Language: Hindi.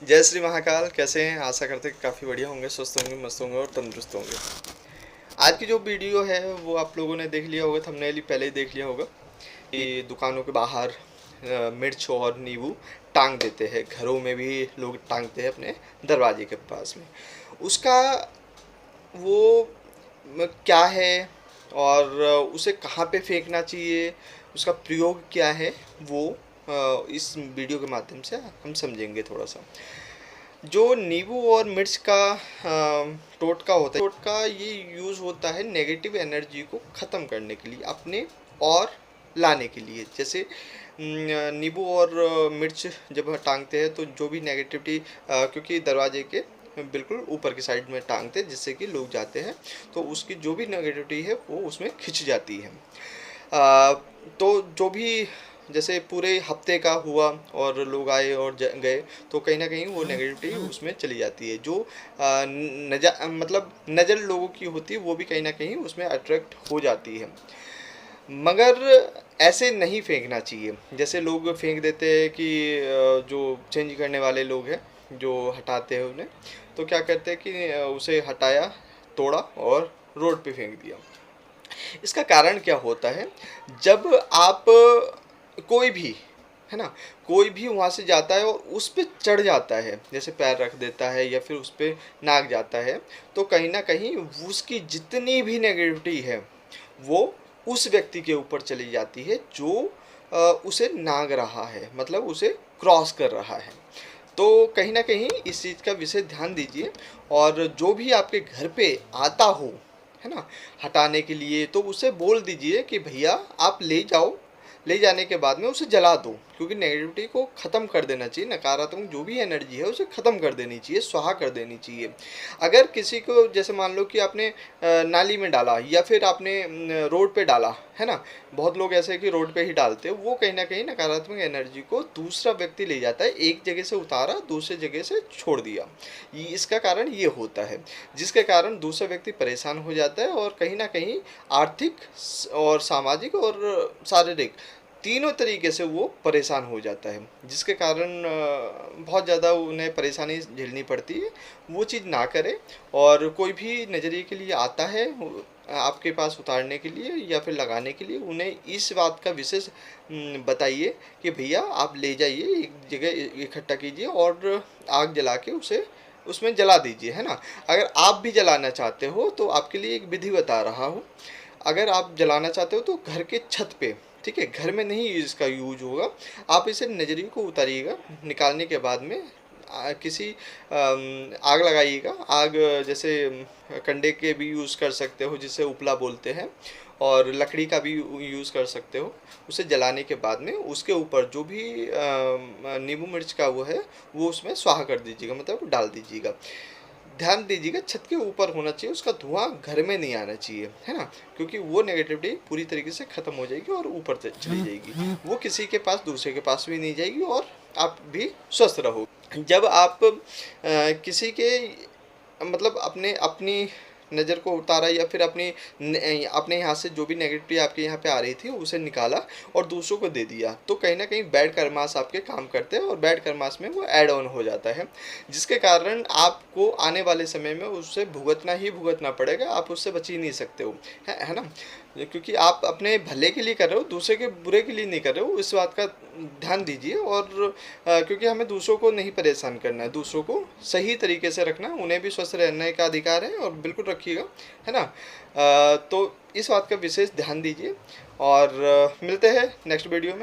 जय श्री महाकाल। कैसे हैं? आशा करते हैं काफ़ी बढ़िया होंगे, स्वस्थ होंगे, मस्त होंगे और तंदुरुस्त होंगे। आज की जो वीडियो है वो आप लोगों ने देख लिया होगा, थंबनेल ही पहले ही देख लिया होगा कि दुकानों के बाहर मिर्च और नींबू टांग देते हैं। घरों में भी लोग टांगते हैं अपने दरवाजे के पास में। उसका वो क्या है और उसे कहाँ पे फेंकना चाहिए, उसका प्रयोग क्या है, वो इस वीडियो के माध्यम से हम समझेंगे थोड़ा सा। जो नींबू और मिर्च का टोटका होता है, टोटका ये यूज़ होता है नेगेटिव एनर्जी को ख़त्म करने के लिए, अपने और लाने के लिए। जैसे नींबू और मिर्च जब हम टांगते हैं तो जो भी नेगेटिविटी, क्योंकि दरवाजे के बिल्कुल ऊपर की साइड में टांगते हैं जिससे कि लोग जाते हैं तो उसकी जो भी नेगेटिविटी है वो उसमें खिंच जाती है। आ, तो जो भी जैसे पूरे हफ्ते का हुआ और लोग आए और गए तो कहीं ना कहीं वो नेगेटिविटी उसमें चली जाती है। जो मतलब नज़र लोगों की होती है वो भी कहीं ना कहीं उसमें अट्रैक्ट हो जाती है। मगर ऐसे नहीं फेंकना चाहिए जैसे लोग फेंक देते हैं कि जो चेंज करने वाले लोग हैं जो हटाते हैं उन्हें, तो क्या करते हैं कि उसे हटाया, तोड़ा और रोड पे फेंक दिया। इसका कारण क्या होता है? जब आप कोई भी, है ना, कोई भी वहाँ से जाता है और उस पे चढ़ जाता है, जैसे पैर रख देता है या फिर उस पे नाक जाता है, तो कहीं ना कहीं उसकी जितनी भी नेगेटिविटी है वो उस व्यक्ति के ऊपर चली जाती है जो उसे नाग रहा है, मतलब उसे क्रॉस कर रहा है। तो कहीं ना कहीं इस चीज़ का विशेष ध्यान दीजिए। और जो भी आपके घर पे आता हो, है ना, हटाने के लिए, तो उसे बोल दीजिए कि भैया आप ले जाओ, ले जाने के बाद में उसे जला दो, क्योंकि नेगेटिविटी को ख़त्म कर देना चाहिए। नकारात्मक जो भी एनर्जी है उसे ख़त्म कर देनी चाहिए, स्वाहा कर देनी चाहिए। अगर किसी को, जैसे मान लो कि आपने नाली में डाला या फिर आपने रोड पे डाला, है ना, बहुत लोग ऐसे कि रोड पे ही डालते हैं, वो कहीं ना कहीं नकारात्मक एनर्जी को दूसरा व्यक्ति ले जाता है। एक जगह से उतारा, दूसरे जगह से छोड़ दिया, इसका कारण ये होता है, जिसके कारण दूसरा व्यक्ति परेशान हो जाता है और कहीं ना कहीं आर्थिक और सामाजिक और शारीरिक तीनों तरीके से वो परेशान हो जाता है, जिसके कारण बहुत ज़्यादा उन्हें परेशानी झेलनी पड़ती है। वो चीज़ ना करें। और कोई भी नज़रिए के लिए आता है आपके पास उतारने के लिए या फिर लगाने के लिए, उन्हें इस बात का विशेष बताइए कि भैया आप ले जाइए, एक जगह इकट्ठा कीजिए और आग जला के उसे उसमें जला दीजिए, है ना। अगर आप भी जलाना चाहते हो तो आपके लिए एक विधि बता रहा हूँ। अगर आप जलाना चाहते हो तो घर के छत पे, ठीक है, घर में नहीं इसका यूज होगा। आप इसे नजरिए को उतारिएगा, निकालने के बाद में किसी आग लगाइएगा। आग जैसे कंडे के भी यूज़ कर सकते हो, जिसे उपला बोलते हैं, और लकड़ी का भी यूज़ कर सकते हो। उसे जलाने के बाद में उसके ऊपर जो भी नींबू मिर्च का वो है वो उसमें स्वाहा कर दीजिएगा, मतलब डाल दीजिएगा। ध्यान दीजिएगा छत के ऊपर होना चाहिए, उसका धुआं घर में नहीं आना चाहिए, है ना, क्योंकि वो नेगेटिविटी पूरी तरीके से ख़त्म हो जाएगी और ऊपर चली जाएगी। वो किसी के पास, दूसरे के पास भी नहीं जाएगी और आप भी स्वस्थ रहोगे। जब आप किसी के, मतलब अपने अपनी नज़र को उतारा या फिर अपने यहाँ से जो भी नेगेटिविटी आपके यहाँ पे आ रही थी उसे निकाला और दूसरों को दे दिया, तो कहीं ना कहीं बैड कर्मास आपके काम करते हैं और बैड कर्मास में वो ऐड ऑन हो जाता है, जिसके कारण आपको आने वाले समय में उससे भुगतना ही भुगतना पड़ेगा। आप उससे बच ही नहीं सकते हो, है ना, क्योंकि आप अपने भले के लिए कर रहे हो, दूसरे के बुरे के लिए नहीं कर रहे हो। इस बात का ध्यान दीजिए। और क्योंकि हमें दूसरों को नहीं परेशान करना है, दूसरों को सही तरीके से रखना है, उन्हें भी स्वस्थ रहने का अधिकार है और बिल्कुल रखिएगा, है ना। तो इस बात का विशेष ध्यान दीजिए और मिलते हैं नेक्स्ट वीडियो में।